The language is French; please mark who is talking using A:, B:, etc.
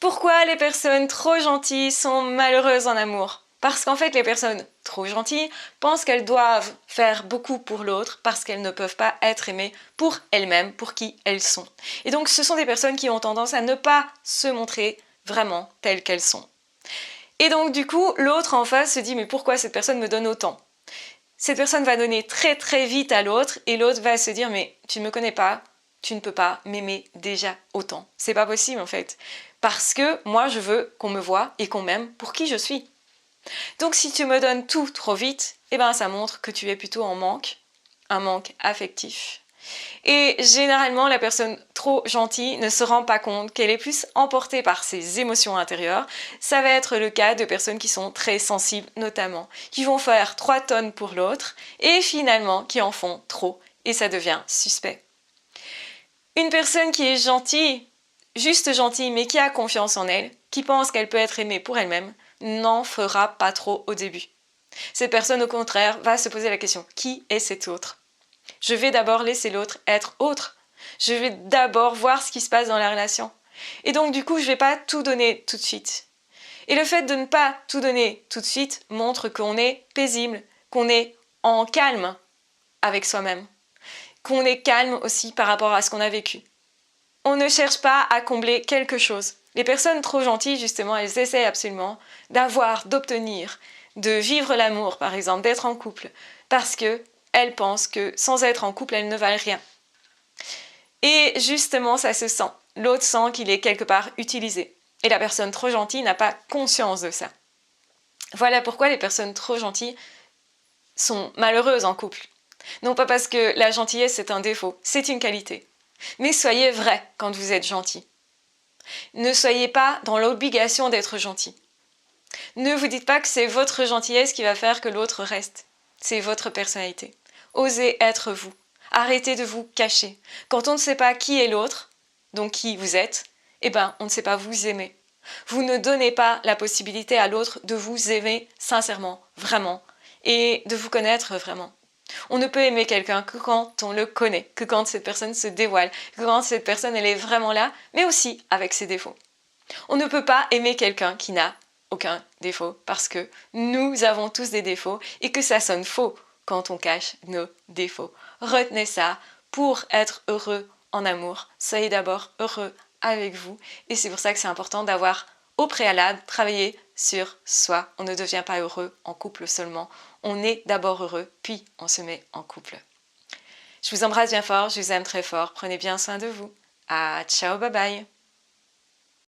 A: Pourquoi les personnes trop gentilles sont malheureuses en amour? Parce qu'en fait, les personnes trop gentilles pensent qu'elles doivent faire beaucoup pour l'autre parce qu'elles ne peuvent pas être aimées pour elles-mêmes, pour qui elles sont. Et donc, ce sont des personnes qui ont tendance à ne pas se montrer vraiment telles qu'elles sont. Et donc, du coup, l'autre en face se dit « mais pourquoi cette personne me donne autant ?» Cette personne va donner très très vite à l'autre et l'autre va se dire « mais tu ne me connais pas, tu ne peux pas m'aimer déjà autant. C'est pas possible en fait. Parce que moi je veux qu'on me voie et qu'on m'aime pour qui je suis. Donc si tu me donnes tout trop vite, eh ben ça montre que tu es plutôt en manque, un manque affectif. Et généralement, la personne trop gentille ne se rend pas compte qu'elle est plus emportée par ses émotions intérieures. Ça va être le cas de personnes qui sont très sensibles notamment, qui vont faire 3 tonnes pour l'autre et finalement qui en font trop et ça devient suspect. Une personne qui est gentille, juste gentille, mais qui a confiance en elle, qui pense qu'elle peut être aimée pour elle-même, n'en fera pas trop au début. Cette personne, au contraire, va se poser la question « qui est cet autre ?» Je vais d'abord laisser l'autre être autre. Je vais d'abord voir ce qui se passe dans la relation. Et donc, du coup, je ne vais pas tout donner tout de suite. Et le fait de ne pas tout donner tout de suite montre qu'on est paisible, qu'on est en calme avec soi-même, qu'on est calme aussi par rapport à ce qu'on a vécu. On ne cherche pas à combler quelque chose. Les personnes trop gentilles, justement, elles essaient absolument d'obtenir, de vivre l'amour, par exemple, d'être en couple, parce qu'elles pensent que sans être en couple, elles ne valent rien. Et justement, ça se sent. L'autre sent qu'il est quelque part utilisé. Et la personne trop gentille n'a pas conscience de ça. Voilà pourquoi les personnes trop gentilles sont malheureuses en couple. Non pas parce que la gentillesse est un défaut, c'est une qualité. Mais soyez vrai quand vous êtes gentil. Ne soyez pas dans l'obligation d'être gentil. Ne vous dites pas que c'est votre gentillesse qui va faire que l'autre reste. C'est votre personnalité. Osez être vous. Arrêtez de vous cacher. Quand on ne sait pas qui est l'autre, donc qui vous êtes, eh ben on ne sait pas vous aimer. Vous ne donnez pas la possibilité à l'autre de vous aimer sincèrement, vraiment, et de vous connaître vraiment. On ne peut aimer quelqu'un que quand on le connaît, que quand cette personne se dévoile, que quand cette personne elle est vraiment là, mais aussi avec ses défauts. On ne peut pas aimer quelqu'un qui n'a aucun défaut parce que nous avons tous des défauts et que ça sonne faux quand on cache nos défauts. Retenez ça, pour être heureux en amour, soyez d'abord heureux avec vous et c'est pour ça que c'est important d'avoir au préalable travaillé sur soi. On ne devient pas heureux en couple seulement. On est d'abord heureux, puis on se met en couple. Je vous embrasse bien fort, je vous aime très fort. Prenez bien soin de vous. Ciao, bye bye.